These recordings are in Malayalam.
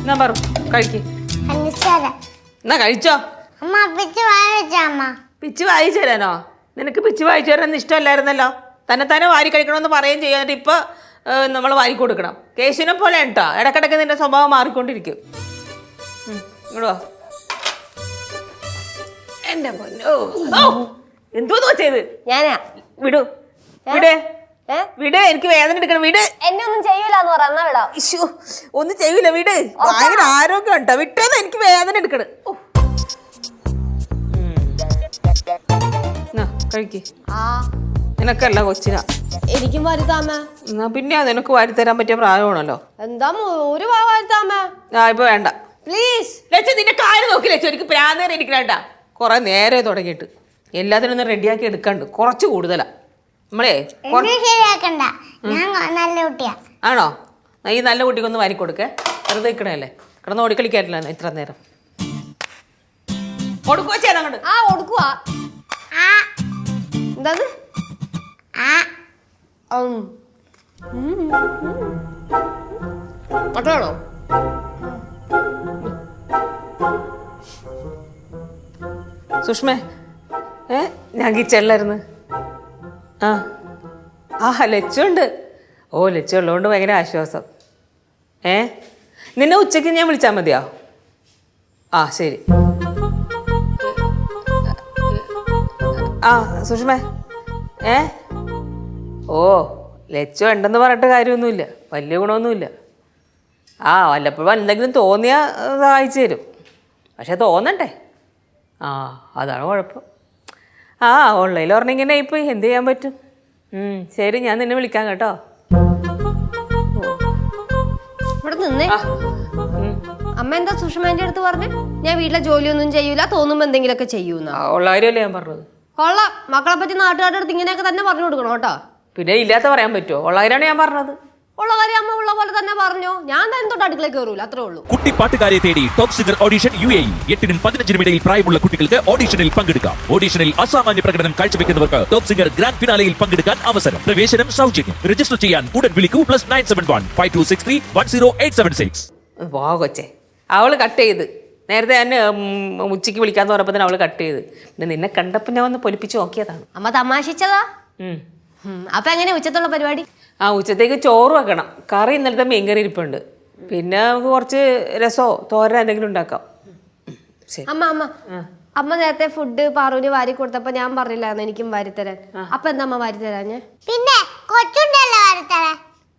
എന്നാ പറ കഴിക്ക്. എന്നാ കഴിച്ചോ. പിച്ച് വായിച്ചു തരാനോ? നിനക്ക് പിച്ച് വായിച്ചു തരാൻ ഇഷ്ടമല്ലായിരുന്നല്ലോ. തന്നെ വാരി കഴിക്കണമെന്ന് പറയുകയും ചെയ്യാൻ ഇപ്പൊ നമ്മൾ വാരി കൊടുക്കണം. കേശുവിനെ പോലെ കേട്ടോ, ഇടക്കിടക്ക് നിന്റെ സ്വഭാവം മാറിക്കൊണ്ടിരിക്കും. ഇങ്ങോട്ട് വാ. എന്റെ പൊന്നോ, എന്തോന്ന് വെച്ചത്? ഞാനാ. വിടൂ, വിട്, എനിക്ക് വേദന എടുക്കണം. വിട്. എന്നെ ഒന്നും ചെയ്യൂലെന്ന് പറഞ്ഞാ വിടാം. ഇഷ്യൂ, ഒന്നും ചെയ്യൂല. വിട്. ഭയങ്കര ആരോഗ്യം ഉണ്ടോ? വിട്ടേന്ന്, എനിക്ക് വേദന എടുക്കണം. കഴിക്ക്. നിനക്കല്ല കൊച്ചിനാ. എനിക്കും വാരിത്താമേ. എന്നാ പിന്നെ നിനക്ക് വാരിത്തരാൻ പറ്റിയ പ്രായമാണല്ലോ. എന്താ ഒരു വാരിത്താമേ? ഇപ്പൊ വേണ്ട പ്ലീസ്. ലച്ചു, നിന്റെ കാര്യം നോക്കി ലച്ചു. എനിക്ക് പ്രാന്തേരം ഇരിക്കണേട്ടാ. കുറെ നേരെ തുടങ്ങിയിട്ട് എല്ലാത്തിനും ഒന്ന് റെഡിയാക്കി എടുക്കണ്ട്. കുറച്ച് കൂടുതലാ നമ്മളെ. ആണോ? ഈ നല്ല കുട്ടിക്കൊന്ന് വാരി കൊടുക്കേ. വെറുതെ നിൽക്കണല്ലേ, കിടന്ന് ഓടിക്കളിക്കാറില്ല ഇത്ര നേരം. കൊടുക്കുവോ ചെയ്യാൻ അങ്ങോട്ട്? കൊടുക്കുവാ. എന്താ പട്ടാണോ? സുഷ്മേ, ഞാൻ കിച്ചണിലായിരുന്നു. ലച്ചുണ്ട്. ലച്ചു ഉള്ളതുകൊണ്ട് ഭയങ്കര ആശ്വാസം. നിന്നെ ഉച്ചയ്ക്ക് ഞാൻ വിളിച്ചാൽ മതിയോ? ശരി. സുഷ്മേ, ലച്ചു ഉണ്ടെന്ന് പറഞ്ഞിട്ട് കാര്യമൊന്നുമില്ല. വലിയ ഗുണമൊന്നുമില്ല. വല്ലപ്പോഴും എന്തെങ്കിലും തോന്നിയാൽ സഹായിച്ചു തരും. പക്ഷെ തോന്നണ്ടേ? അതാണ് കുഴപ്പം. ഓൺലൈനിൽ പറഞ്ഞിങ്ങനെ ഇപ്പം എന്ത് ചെയ്യാൻ പറ്റും? ശരി, ഞാൻ നിന്നെ വിളിക്കാം കേട്ടോ. ഇവിടെ നിന്നേ. അമ്മ എന്താ സുഷമേന്റെ അടുത്ത് പറഞ്ഞേ? ഞാൻ വീട്ടിലെ ജോലിയൊന്നും ചെയ്യൂല, തോന്നുമ്പോ എന്തെങ്കിലുമൊക്കെ ചെയ്യൂന്ന. ഉള്ള കാര്യമല്ലേ ഞാൻ പറഞ്ഞത്. കൊള്ളാം. മക്കളെ പറ്റി നാട്ടുകാരുടെ അടുത്ത് ഇങ്ങനെയൊക്കെ തന്നെ പറഞ്ഞു കൊടുക്കണം കേട്ടോ. പിന്നെ ഇല്ലാത്ത പറയാൻ പറ്റുമോ? ഉള്ള കാര്യമാണ് ഞാൻ പറഞ്ഞത്. ഉള്ള കാര്യം അമ്മ ഉള്ള പോലെ തന്നെ പറഞ്ഞോ. ഞാൻ തന്നെ തൊട്ട് അടുക്കളയിൽ കയറൂല, അത്രേ ഉള്ളൂ. കുട്ടി പാട്ടുകാരെ തേടി ടോപ് സിംഗർ ഓഡിഷൻ UAE. 8-നും 15-നും ഇടയിൽ പ്രായമുള്ള കുട്ടികൾക്ക് ഓഡിഷനിൽ പങ്കെടുക്കാം. ഓഡിഷനിൽ അസാമാന്യ പ്രകടനം കാഴ്ചവെക്കുന്നവർക്ക് ടോപ് സിംഗർ ഗ്രാൻഡ് ഫിനാലയിൽ പങ്കെടുക്കാൻ അവസരം. പ്രവേശനം സൗജന്യം. രജിസ്റ്റർ ചെയ്യാൻ ഉടൻ വിളിക്കൂ. +971 5263 10876. കൊച്ചേ, അവള് കട്ട് ചെയ്ത്. നേരത്തെ തന്നെ ഉച്ചയ്ക്ക് വിളിക്കാന്ന് പറഞ്ഞപ്പോൾ തന്നെ അവള് കട്ട് ചെയ്ത്. പിന്നെ നിന്നെ കണ്ടപ്പോൾ ഞാൻ ഒന്ന് പൊലിപ്പിച്ച് നോക്കിയതാണ്. അമ്മ തമാശിച്ചതാ. അപ്പൊ എങ്ങനെ ഉച്ചത്തുള്ള പരിപാടി? ഉച്ചത്തേക്ക് ചോറ് വെക്കണം. കറി ഇന്നലത്തെ മീൻകറി ഇരിപ്പുണ്ട്. പിന്നെ നമുക്ക് കുറച്ച് രസമോ തോരനോ എന്തെങ്കിലും ഉണ്ടാക്കാം. അമ്മ നേരത്തെ ഫുഡ് പാറുവിന് വാരി കൊടുത്തപ്പോ ഞാൻ പറഞ്ഞില്ലായിരുന്നു എനിക്കും വാരിത്തരാൻ. അപ്പൊ എന്താ അമ്മ വാരിത്തരാഞ്ഞേ? പിന്നെ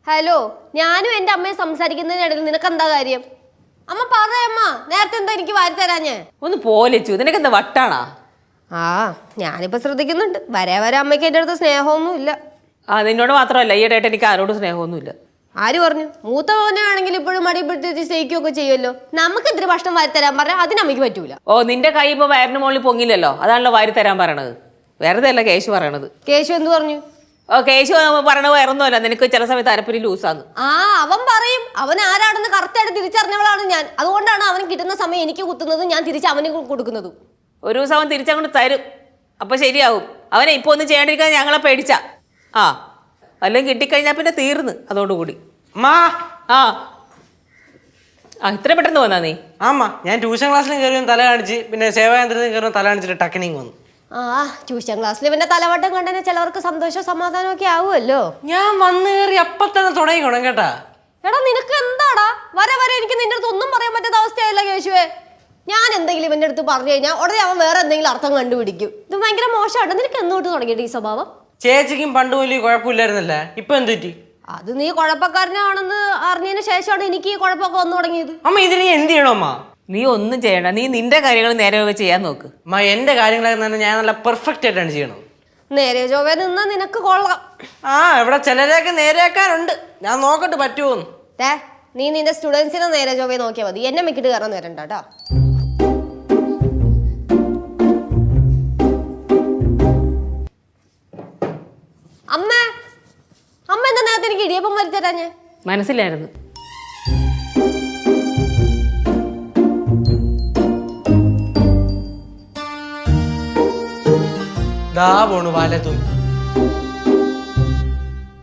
ഹലോ, ഞാനും എന്റെ അമ്മയെ സംസാരിക്കുന്നതിനിടയിൽ നിനക്ക് എന്താ കാര്യം? അമ്മ പറയമ്മ, നേരത്തെ എന്താ എനിക്ക് വാരിത്തരാഞ്ഞേ? ഒന്ന് പോലെച്ചു, നിനക്ക് എന്താ വട്ടാണാ? ഞാനിപ്പോ ശ്രദ്ധിക്കുന്നുണ്ട്. വരെ അമ്മയ്ക്ക് എന്റെ അടുത്ത് സ്നേഹമൊന്നും ഇല്ല. നിന്നോട് മാത്രമല്ല, ഈയിടെയായിട്ട് എനിക്ക് ആരോടും സ്നേഹമൊന്നുമില്ല. ആര് പറഞ്ഞു? മൂത്ത മോനെ ആണെങ്കിൽ ഇപ്പോഴും മടിപ്പെടുത്തി സ്നേഹിക്കുകയൊക്കെ ചെയ്യുമല്ലോ. നമുക്ക് ഇത്തിരി ഭക്ഷണം വാരിത്തരാൻ പറഞ്ഞാൽ അതിന് അമ്മയ്ക്ക് പറ്റൂല. നിന്റെ കൈ ഇപ്പൊ വയറിന് മുകളിൽ പൊങ്ങില്ലല്ലോ, അതാണല്ലോ വാരിത്തരാൻ പറയണത്. വെറുതെ അല്ല കേശു പറയണത്. കേശു എന്ത് പറഞ്ഞു? കേശു പറയണത് വേറൊന്നുമല്ല, നിനക്ക് ചില സമയത്ത് അരപ്പരി ലൂസാന്ന്. അവൻ പറയും. അവൻ ആരാണെന്ന് കറക്റ്റായിട്ട് തിരിച്ചറിഞ്ഞവളാണ് ഞാൻ. അതുകൊണ്ടാണ് അവന് കിട്ടുന്ന സമയം എനിക്ക് കുത്തുന്നത്, ഞാൻ തിരിച്ച് അവന് കൊടുക്കുന്നതും. ഒരു ദിവസം അവൻ തിരിച്ചങ്ങോട്ട് തരും, അപ്പൊ ശരിയാവും. അവനെ ഇപ്പൊ ഒന്നും ചെയ്യാണ്ടിരിക്കാൻ ഞങ്ങളെ പേടിച്ച വല്ലതും കിട്ടിക്കഴിഞ്ഞാൽ പിന്നെ തീർന്ന്. അതോടുകൂടി ഇത്ര പെട്ടെന്ന് വന്നാ നീ? ഞാൻ ട്യൂഷൻ ക്ലാസ്സിലും കയറി തല കാണിച്ച്, പിന്നെ സേവാകേന്ദ്രത്തിൽ കയറി തല കാണിച്ചിട്ട് ടക്കനിങ് വന്നു. ട്യൂഷൻ ക്ലാസ്സിൽ പിന്നെ തലവട്ടം കണ്ടതിന് ചിലവർക്ക് സന്തോഷം സമാധാനം ഒക്കെ ആവുമല്ലോ. ഞാൻ വന്നു കയറി അപ്പൊ തന്നെ തുടങ്ങിക്കോണം കേട്ടാ. എടാ, നിനക്ക് എന്താടാ വരെ എനിക്ക് നിന്റെ അടുത്ത് ഒന്നും പറയാൻ പറ്റാത്ത അവസ്ഥയായില്ല കേശുവേ. ഞാൻ എന്തെങ്കിലും ഇവന്റെ അടുത്ത് പറഞ്ഞു കഴിഞ്ഞാൽ ഉടനെ അവൻ വേറെ എന്തെങ്കിലും അർത്ഥം കണ്ടുപിടിക്കും. ഇത് ഭയങ്കര മോശമാണ്. നിനക്ക് എന്നോട്ട് തുടങ്ങിയിട്ട് ഈ സ്വഭാവം? ചേച്ചിക്കും പണ്ട് വലിയ കുഴപ്പമില്ലായിരുന്നല്ലേ, ഇപ്പൊ എന്ത് പറ്റി? അത് നീ കുഴപ്പക്കാരനാണെന്ന് അറിഞ്ഞതിന് ശേഷമാണ് എനിക്ക് ഈ കുഴപ്പമൊക്കെ വന്നു തുടങ്ങിയത്. അമ്മ ഇതിന് എന്ത് ചെയ്യണോ? അമ്മ നീ ഒന്നും ചെയ്യണ്ട. നീ നിന്റെ കാര്യങ്ങൾ നേരെ ചെയ്യാൻ നോക്ക്. എന്റെ കാര്യങ്ങളൊക്കെ തന്നെ ഞാൻ നല്ല പെർഫെക്റ്റ് ആയിട്ടാണ് ചെയ്യണത്. നേരെ ചൊവ്വേ നിന്നാ നിനക്ക് കൊള്ളാം. ഇവിടെ ചിലരൊക്കെ നേരെയാക്കാനുണ്ട്. ഞാൻ നോക്കട്ടെ പറ്റുമോന്ന്. നീ നിന്റെ സ്റ്റുഡൻസിനെ നേരെ ചൊവ്വേ നോക്കിയാൽ മതി. എന്നെ മിക്കിട്ട് കയറാൻ നേരണ്ട കേട്ടോ. അമ്മ എന്താ നേരത്തെ എനിക്ക് ഇടിയപ്പം വരുത്തരാഞ്ഞേ? മനസ്സിലായിരുന്നു. ദാ പോണു വാലത്തൂങ്ങി.